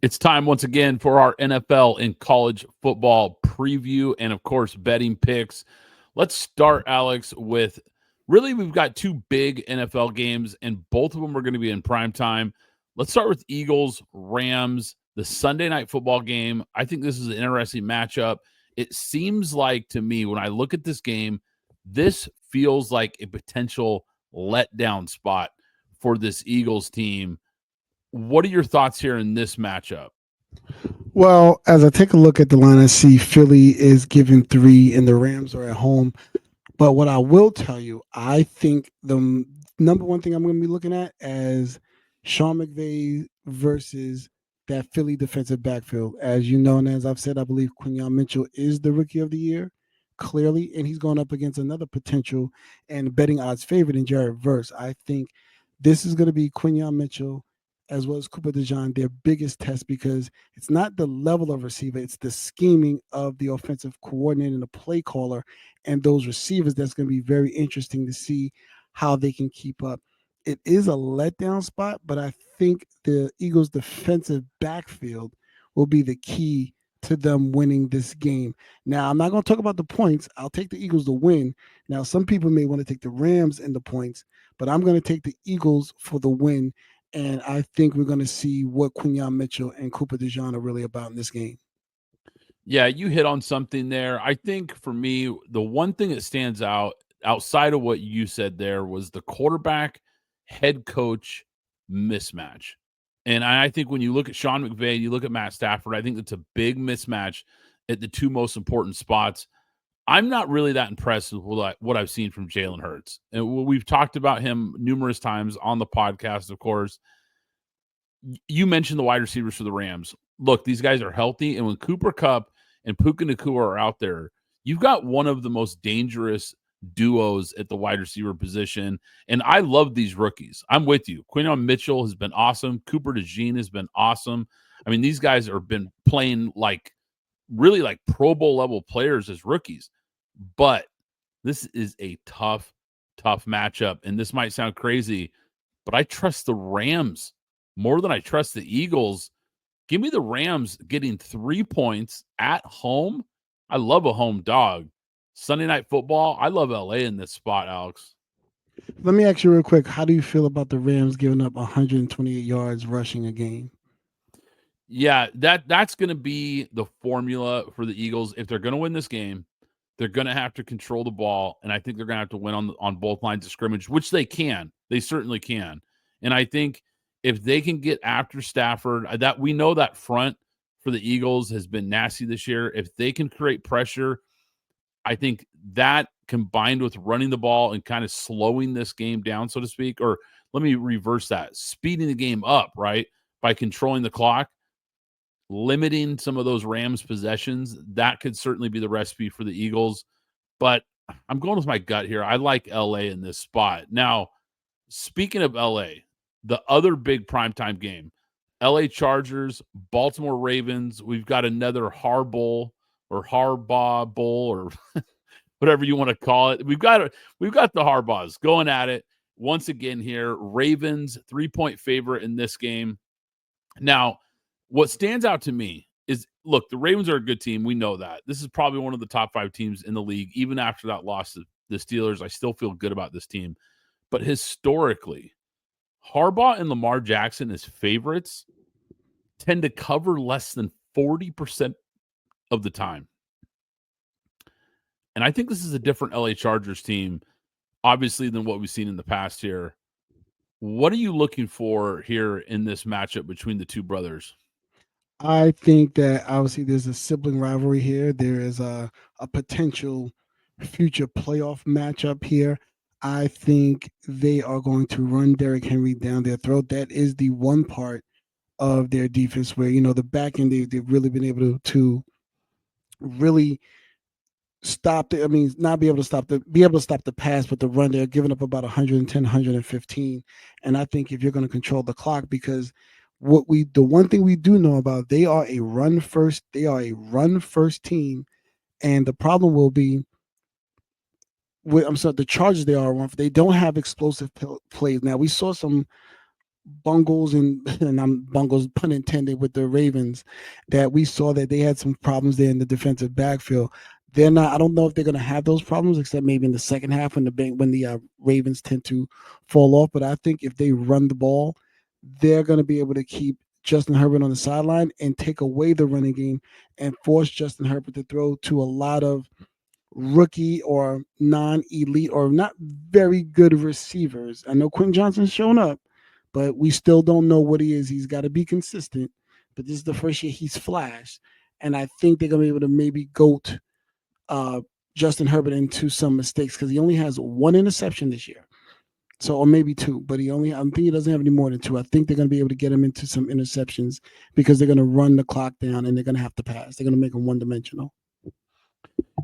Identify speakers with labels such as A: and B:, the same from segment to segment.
A: It's time once again for our NFL and college football preview and, of course, betting picks. Let's start, Alex, with really we've got two big NFL games, and both of them are going to be in prime time. Let's start with Eagles, Rams, the Sunday night football game. I think this is an interesting matchup. It seems like to me, when I look at this game, this feels like a potential letdown spot for this Eagles team. What are your thoughts here in this matchup?
B: Well, as I take a look at the line, I see Philly is giving 3 and the Rams are at home. But what I will tell you, I think the number one thing I'm going to be looking at as Sean McVay versus that Philly defensive backfield. As you know, and as I've said, I believe Quinyon Mitchell is the rookie of the year, clearly, and he's going up against another potential and betting odds favorite in Jared Verse. I think this is going to be Quinyon Mitchell as well as Cooper DeJean, their biggest test because it's not the level of receiver, it's the scheming of the offensive coordinator and the play caller and those receivers that's going to be very interesting to see how they can keep up. It is a letdown spot, but I think the Eagles' defensive backfield will be the key to them winning this game. Now, I'm not going to talk about the points. I'll take the Eagles to win. Now, some people may want to take the Rams in the points, but I'm going to take the Eagles for the win. And I think we're going to see what Quinyon Mitchell and Cooper DeJean are really about in this game.
A: Yeah, you hit on something there. I think for me, the one thing that stands out outside of what you said there was the quarterback head coach mismatch. And I think when you look at Sean McVay, you look at Matt Stafford, I think that's a big mismatch at the two most important spots. I'm not really that impressed with what I've seen from Jalen Hurts. And we've talked about him numerous times on the podcast, of course. You mentioned the wide receivers for the Rams. Look, these guys are healthy, and when Cooper Kupp and Puka Nacua are out there, you've got one of the most dangerous duos at the wide receiver position. And I love these rookies. I'm with you. Quinton Mitchell has been awesome. Cooper DeJean has been awesome. I mean, these guys have been playing like really like Pro Bowl level players as rookies. But this is a tough matchup. And this might sound crazy, but I trust the Rams more than I trust the Eagles. Give me the Rams getting 3 points at home. I love a home dog. Sunday night football. I love LA in this spot, Alex.
B: Let me ask you real quick. How do you feel about the Rams giving up 128 yards rushing a game?
A: Yeah, that's going to be the formula for the Eagles. If they're going to win this game, they're going to have to control the ball, and I think they're going to have to win on both lines of scrimmage, which they can. They certainly can. And I think if they can get after Stafford, that we know that front for the Eagles has been nasty this year. If they can create pressure, I think that combined with running the ball and kind of slowing this game down, so to speak, or let me reverse that, speeding the game up, right, by controlling the clock, limiting some of those Rams possessions, that could certainly be the recipe for the Eagles. But I'm going with my gut here. I like LA in this spot. Now, speaking of LA, the other big primetime game, LA Chargers, Baltimore Ravens. We've got another Harbaugh or Harbaugh Bowl or whatever you want to call it. We've got the Harbaughs going at it once again here. Ravens 3-point favorite in this game. Now, what stands out to me is look, the Ravens are a good team. We know that. This is probably one of the top 5 teams in the league. Even after that loss to the Steelers, I still feel good about this team. But historically, Harbaugh and Lamar Jackson as favorites tend to cover less than 40% of the time. And I think this is a different LA Chargers team, obviously, than what we've seen in the past here. What are you looking for here in this matchup between the two brothers?
B: I think that obviously there's a sibling rivalry here. There is a potential future playoff matchup here. I think they are going to run Derrick Henry down their throat. That is the one part of their defense where, the back end, they've really been able to really stop the, I mean, not be able to stop the pass, but the run, they're giving up about 110, 115. And I think if you're going to control the clock, because the one thing we do know about, they are a run first team. And the problem will be with, I'm sorry, the Chargers, they don't have explosive plays. Now, we saw some bungles and I'm bungles pun intended with the Ravens, that we saw that they had some problems there in the defensive backfield. They're not. I don't know if they're going to have those problems, except maybe in the second half when the Ravens tend to fall off. But I think if they run the ball, they're going to be able to keep Justin Herbert on the sideline and take away the running game and force Justin Herbert to throw to a lot of rookie or non-elite or not very good receivers. I know Quentin Johnson's shown up, but we still don't know what he is. He's got to be consistent. But this is the first year he's flashed, and I think they're gonna be able to maybe goat uh, Justin Herbert into some mistakes because he only has one interception this year. So, or maybe two, but I think he doesn't have any more than two. I think they're going to be able to get him into some interceptions because they're going to run the clock down and they're going to have to pass. They're going to make him one dimensional.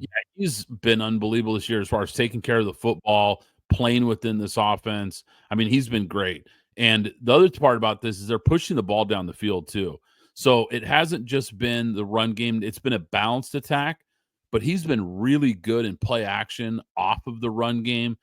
A: Yeah, he's been unbelievable this year as far as taking care of the football, playing within this offense. I mean, he's been great. And the other part about this is they're pushing the ball down the field too. So it hasn't just been the run game, it's been a balanced attack, but he's been really good in play action off of the run game.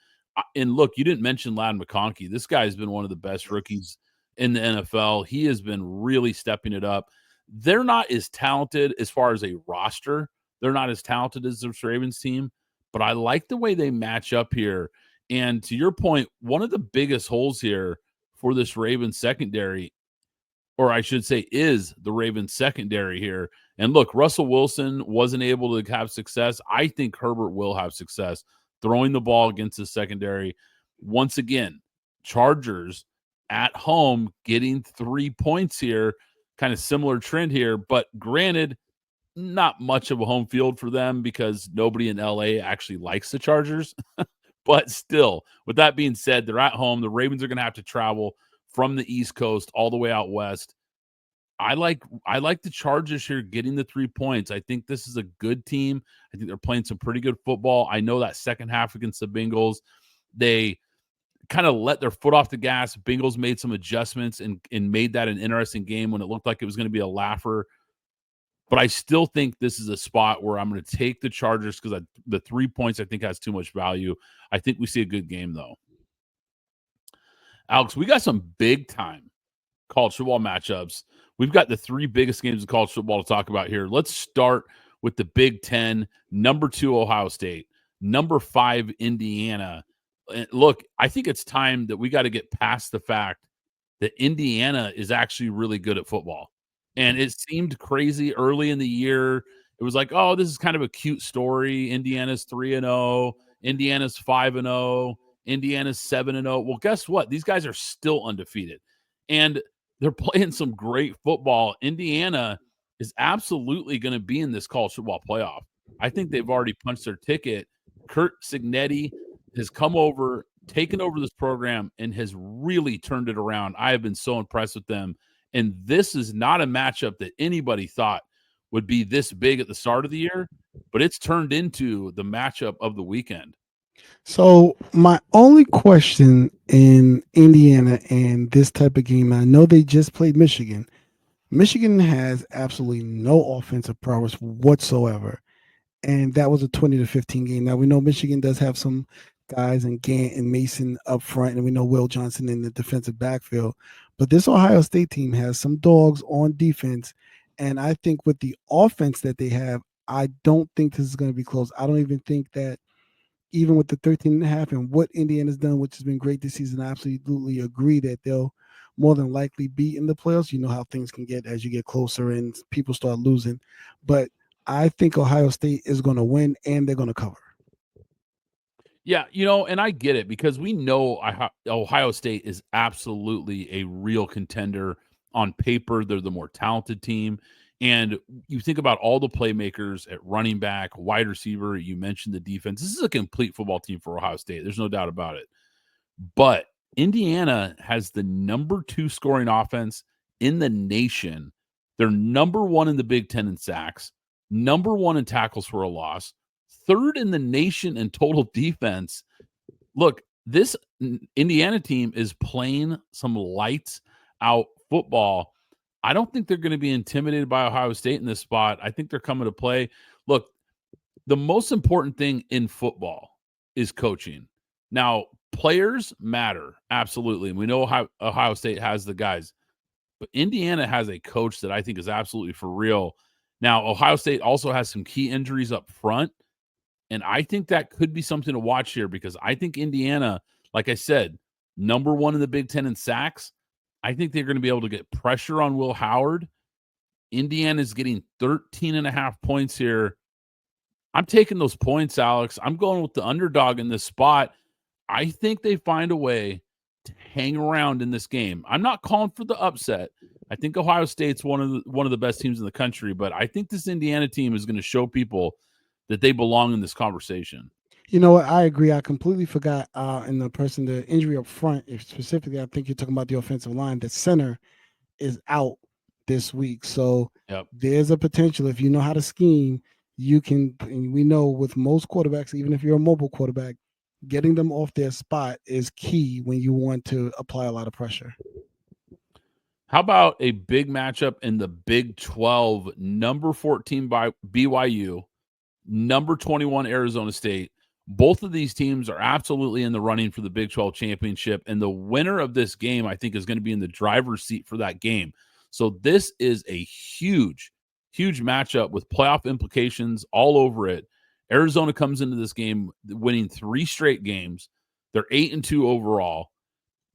A: And look, you didn't mention Ladd McConkey. This guy's been one of the best rookies in the NFL. He has been really stepping it up. They're not as talented as far as a roster, they're not as talented as the Ravens team, but I like the way they match up here. And to your point, one of the biggest holes here for this Ravens secondary, or I should say, is the Ravens secondary here. And look, Russell Wilson wasn't able to have success. I think Herbert will have success throwing the ball against the secondary. Once again, Chargers at home getting 3 points here, kind of similar trend here. But granted, not much of a home field for them because nobody in LA actually likes the Chargers. But still, with that being said, they're at home. The Ravens are going to have to travel from the East Coast all the way out west. I like the Chargers here getting the 3 points. I think this is a good team. I think they're playing some pretty good football. I know that second half against the Bengals, they kind of let their foot off the gas. Bengals made some adjustments and made that an interesting game when it looked like it was going to be a laugher. But I still think this is a spot where I'm going to take the Chargers because the 3 points I think has too much value. I think we see a good game though. Alex, we got some big time college football matchups. We've got the three biggest games of college football to talk about here. Let's start with the Big Ten. Number 2, Ohio State. Number 5, Indiana. And look, I think it's time that we got to get past the fact that Indiana is actually really good at football. And it seemed crazy early in the year. It was like, oh, this is kind of a cute story. Indiana's 3-0, Indiana's 5-0, Indiana's 7-0. Well, guess what? These guys are still undefeated. And they're playing some great football. Indiana is absolutely going to be in this college football playoff. I think they've already punched their ticket. Kurt Signetti has come over, taken over this program, and has really turned it around. I have been so impressed with them. And this is not a matchup that anybody thought would be this big at the start of the year, but it's turned into the matchup of the weekend.
B: So my only question in Indiana and this type of game, I know they just played Michigan. Michigan has absolutely no offensive prowess whatsoever, and that was a 20-15 game. Now we know Michigan does have some guys in Gant and Mason up front, and we know Will Johnson in the defensive backfield. But this Ohio State team has some dogs on defense, and I think with the offense that they have, I don't think this is going to be close. I don't even think that even with the 13 and a half and what Indiana's done, which has been great this season, I absolutely agree that they'll more than likely be in the playoffs. You know how things can get as you get closer and people start losing. But I think Ohio State is going to win and they're going to cover.
A: Yeah, and I get it because we know Ohio State is absolutely a real contender on paper. They're the more talented team. And you think about all the playmakers at running back, wide receiver, you mentioned the defense. This is a complete football team for Ohio State. There's no doubt about it. But Indiana has the number 2 scoring offense in the nation. They're number 1 in the Big Ten in sacks, number 1 in tackles for a loss, third in the nation in total defense. Look, this Indiana team is playing some lights out football. I don't think they're going to be intimidated by Ohio State in this spot. I think they're coming to play. Look, the most important thing in football is coaching. Now, players matter, absolutely. And we know how Ohio State has the guys, but Indiana has a coach that I think is absolutely for real. Now, Ohio State also has some key injuries up front, and I think that could be something to watch here because I think Indiana, like I said, number one in the Big Ten in sacks. I think they're going to be able to get pressure on Will Howard. Indiana is getting 13 and a half points here. I'm taking those points, Alex. I'm going with the underdog in this spot. I think they find a way to hang around in this game. I'm not calling for the upset. I think Ohio State's one of the best teams in the country, but I think this Indiana team is going to show people that they belong in this conversation.
B: You know what? I agree. I completely forgot. In the injury up front, if specifically, I think you're talking about the offensive line. The center is out this week, so
A: Yep.
B: there's a potential if you know how to scheme. You can. And we know with most quarterbacks, even if you're a mobile quarterback, getting them off their spot is key when you want to apply a lot of pressure.
A: How about a big matchup in the Big 12, number 14 by BYU, number 21 Arizona State? Both of these teams are absolutely in the running for the Big 12 championship, and the winner of this game, I think, is going to be in the driver's seat for that game. So this is a huge, huge matchup with playoff implications all over it. Arizona comes into this game winning 3 straight games. They're 8-2 overall.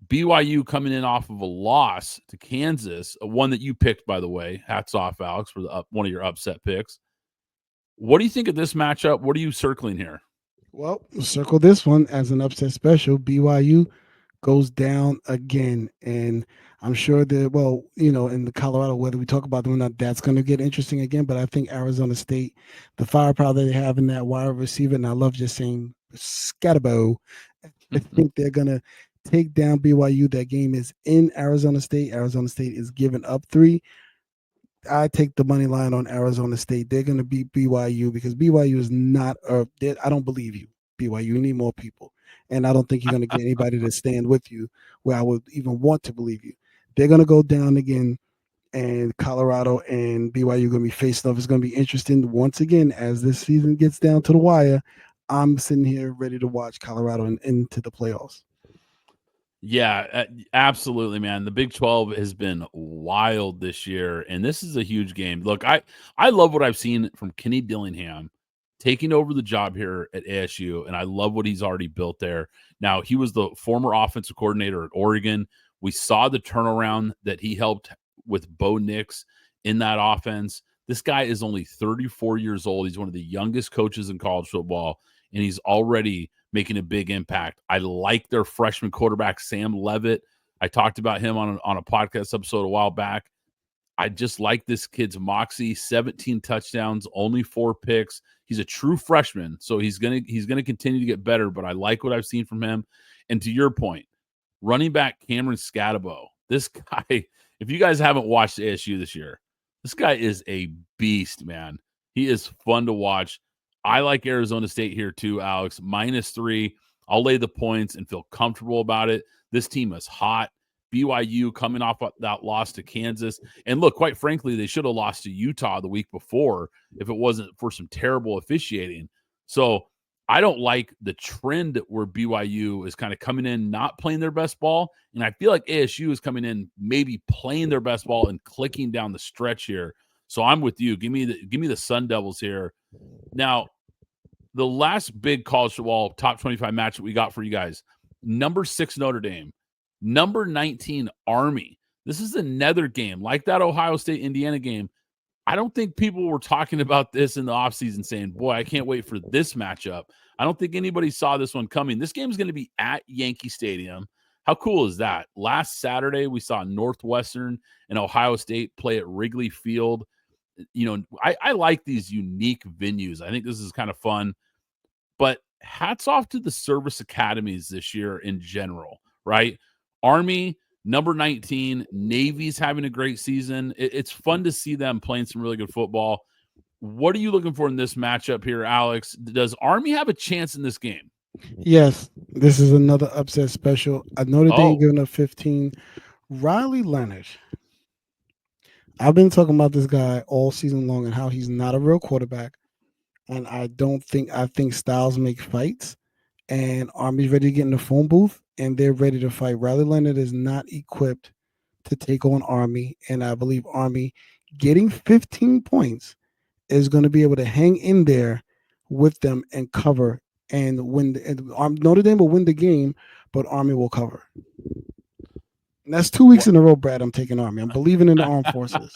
A: BYU coming in off of a loss to Kansas, a one that you picked, by the way. Hats off, Alex, for one of your upset picks. What do you think of this matchup? What are you circling here?
B: Well, circle this one as an upset special. BYU goes down again. And I'm sure that, well, in the Colorado, whether we talk about them or not, that's going to get interesting again. But I think Arizona State, the firepower that they have in that wide receiver, and I love just saying Scatterbo, I think they're going to take down BYU. That game is in Arizona State. Arizona State is giving up 3. I take the money line on Arizona State. They're going to beat BYU because BYU is not. I don't believe you, BYU. You need more people, and I don't think you're going to get anybody to stand with you. Where I would even want to believe you. They're going to go down again, and Colorado and BYU are going to be facing off. It's going to be interesting once again as this season gets down to the wire. I'm sitting here ready to watch Colorado and into the playoffs.
A: Yeah, absolutely, man. The Big 12 has been wild this year, and this is a huge game. Look, I love what I've seen from Kenny Dillingham taking over the job here at ASU, and I love what he's already built there. Now, he was the former offensive coordinator at Oregon. We saw the turnaround that he helped with Bo Nix in that offense. This guy is only 34 years old. He's one of the youngest coaches in college football, and he's already making a big impact. I like their freshman quarterback, Sam Levitt. I talked about him on a podcast episode a while back. I just like this kid's moxie. 17 touchdowns, only 4 picks. He's a true freshman, so he's gonna continue to get better. But I like what I've seen from him. And to your point, running back Cameron Scatabo. This guy, if you guys haven't watched ASU this year, this guy is a beast, man. He is fun to watch. I like Arizona State here too, Alex. -3. I'll lay the points and feel comfortable about it. This team is hot. BYU coming off that loss to Kansas. And look, quite frankly, they should have lost to Utah the week before if it wasn't for some terrible officiating. So I don't like the trend where BYU is kind of coming in, not playing their best ball. And I feel like ASU is coming in, maybe playing their best ball and clicking down the stretch here. So I'm with you. Give me the Sun Devils here. Now, the last big college football top 25 match that we got for you guys, number 6 Notre Dame, number 19 Army. This is another game like that Ohio State Indiana game. I don't think people were talking about this in the offseason saying, boy, I can't wait for this matchup. I don't think anybody saw this one coming. This game is going to be at Yankee Stadium. How cool is that? Last Saturday, we saw Northwestern and Ohio State play at Wrigley Field. I like these unique venues. I think this is kind of fun. But hats off to the service academies this year in general, right? Army, number 19, Navy's having a great season. It's fun to see them playing some really good football. What are you looking for in this matchup here, Alex? Does Army have a chance in this game?
B: Yes, this is another upset special. Notre Dame
A: Oh,
B: giving up 15. Riley Leonard. I've been talking about this guy all season long and how he's not a real quarterback. And I think styles make fights. and Army's ready to get in the phone booth, and they're ready to fight. Riley Leonard is not equipped to take on Army, and I believe Army getting 15 points is going to be able to hang in there with them and cover and win. Notre Dame will win the game, but Army will cover. And that's 2 weeks
A: What?
B: in a row, Brad. I'm taking Army. I'm believing in the armed forces.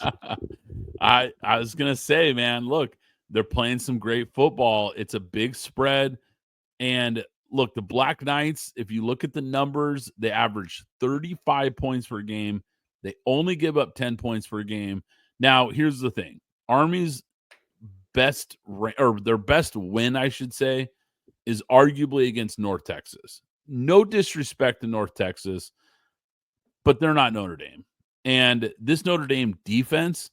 A: I was gonna say, man, look, they're playing some great football. It's a big spread. And look, the Black Knights, if you look at the numbers, they average 35 points per game. They only give up 10 points per game. Now, here's the thing. Army's or their best win, I should say, is arguably against North Texas. No disrespect to North Texas, but they're not Notre Dame. And this Notre Dame defense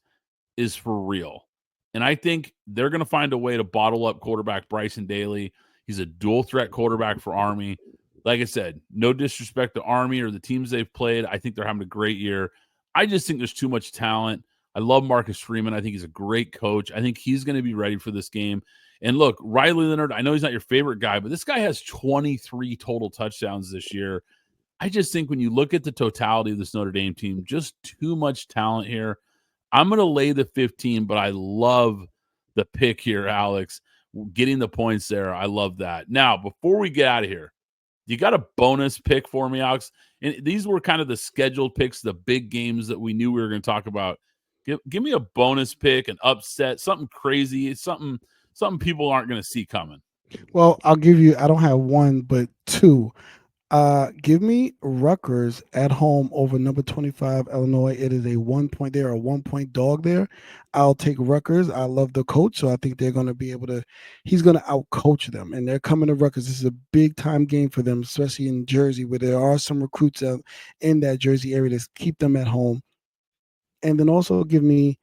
A: is for real. And I think they're going to find a way to bottle up quarterback Bryson Daly. He's a dual threat quarterback for Army. Like I said, no disrespect to Army or the teams they've played. I think they're having a great year. I just think there's too much talent. I love Marcus Freeman. I think he's a great coach. I think he's going to be ready for this game. And look, Riley Leonard, I know he's not your favorite guy, but this guy has 23 total touchdowns this year. I just think when you look at the totality of this Notre Dame team, just too much talent here. I'm going to lay the 15, but I love the pick here, Alex. Getting the points there. I love that. Now, before we get out of here, you got a bonus pick for me, Alex? And these were kind of the scheduled picks, the big games that we knew we were going to talk about. Give me a bonus pick, an upset, something crazy, something people aren't going to see coming.
B: Well, I'll give you, I don't have one, but two. Give me Rutgers at home over number 25 Illinois. It is a 1 point. They're a 1 point dog there. I'll take Rutgers. I love the coach, so I think they're going to be able to. He's going to outcoach them, and they're coming to Rutgers. This is a big time game for them, especially in Jersey, where there are some recruits out in that Jersey area to keep them at home. And then also give me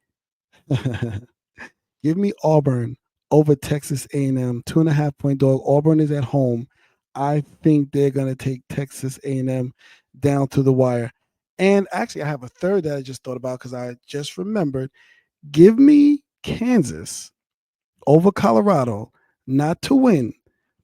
B: give me Auburn over Texas A&M, 2.5 point dog. Auburn is at home. I think they're going to take Texas A&M down to the wire. And actually, I have a third that I just thought about because I just remembered. Give me Kansas over Colorado, not to win,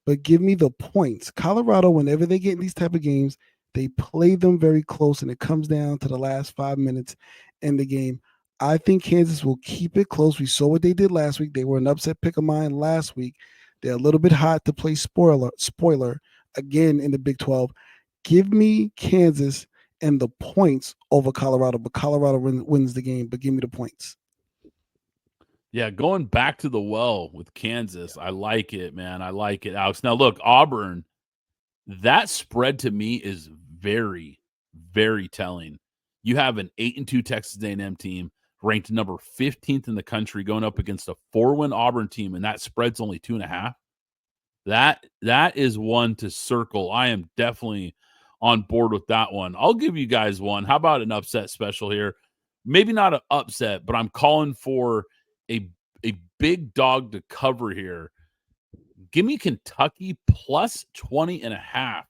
B: but give me the points. Colorado, whenever they get in these type of games, they play them very close, and it comes down to the last 5 minutes in the game. I think Kansas will keep it close. We saw what they did last week. They were an upset pick of mine last week. They're a little bit hot to play spoiler again in the Big 12. Give me Kansas and the points over Colorado, but Colorado wins the game. But give me the points.
A: Yeah, going back to the well with Kansas. I like it, man. I like it, Alex. Now, look, Auburn, that spread to me is very, very telling. You have an 8-2 Texas A&M team ranked number 15th in the country going up against a 4-win Auburn team, and that spread's only 2.5. That is one to circle. I am definitely on board with that one. I'll give you guys one. How about an upset special here? Maybe not an upset, but I'm calling for a a big dog to cover here. Give me Kentucky plus 20.5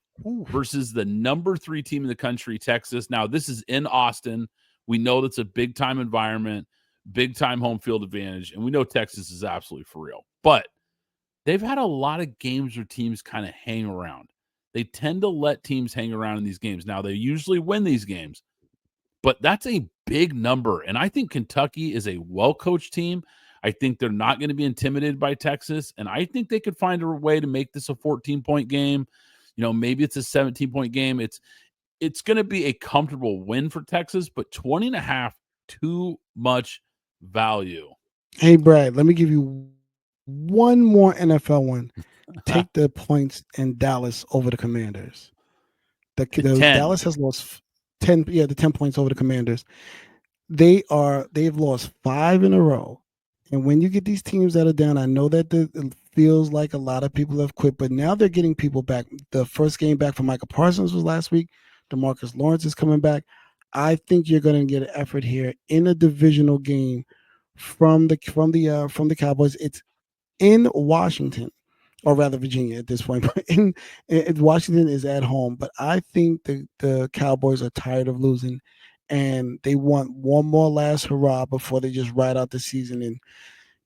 A: versus the number 3 team in the country, Texas. Now, this is in Austin. We know that's a big time environment, big time home field advantage, and we know Texas is absolutely for real. But they've had a lot of games where teams kind of hang around. They tend to let teams hang around in these games. Now, they usually win these games, but that's a big number. And I think Kentucky is a well-coached team. I think they're not going to be intimidated by Texas. And I think they could find a way to make this a 14-point game. You know, maybe it's a 17-point game. It's going to be a comfortable win for Texas, but 20.5, too much value.
B: Hey, Brad, let me give you one more NFL one. Take the points in Dallas over the Commanders. The
A: 10.
B: Dallas has lost 10. Yeah, the 10 points over the Commanders. They've lost 5 in a row. And when you get these teams that are down, I know that it feels like a lot of people have quit, but now they're getting people back. The first game back for Michael Parsons was last week. DeMarcus Lawrence is coming back. I think you're going to get an effort here in a divisional game from the Cowboys. It's in Washington, or rather Virginia at this point. But Washington is at home. But I think the Cowboys are tired of losing, and they want one more last hurrah before they just ride out the season and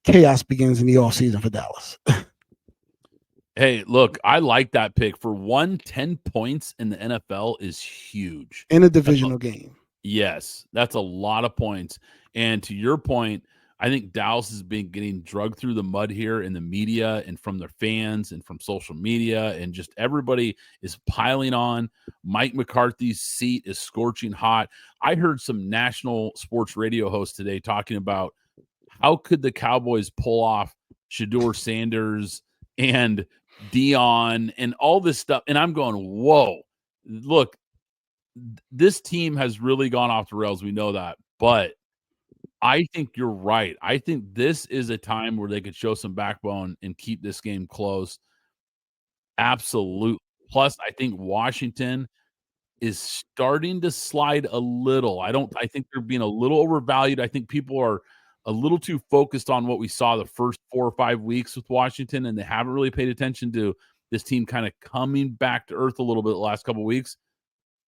B: chaos begins in the offseason for Dallas.
A: Hey, look, I like that pick. For 10 points in the NFL is huge.
B: in a
A: That's a
B: divisional game.
A: Yes, that's a lot of points. And to your point, I think Dallas has been getting drugged through the mud here in the media and from their fans and from social media, and just everybody is piling on. Mike McCarthy's seat is scorching hot. I heard some national sports radio hosts today talking about how could the Cowboys pull off Shador Sanders and Dion and all this stuff. And I'm going, whoa, look, this team has really gone off the rails. We know that. But I think you're right. I think this is a time where they could show some backbone and keep this game close. Absolutely. Plus, I think Washington is starting to slide a little. I think they're being a little overvalued. I think people are a little too focused on what we saw the first 4 or 5 weeks with Washington, and they haven't really paid attention to this team kind of coming back to earth a little bit the last couple of weeks.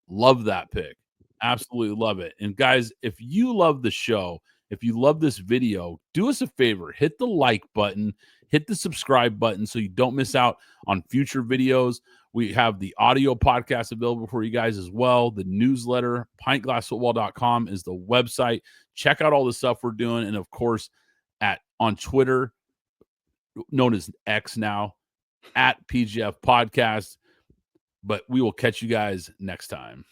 A: Love that pick. Absolutely love it. And guys, if you love the show, if you love this video, do us a favor, hit the like button, hit the subscribe button so you don't miss out on future videos. We have the audio podcast available for you guys as well. The newsletter, pintglassfootball.com is the website. Check out all the stuff we're doing. And of course, on Twitter, known as X now, at PGF Podcast. But we will catch you guys next time.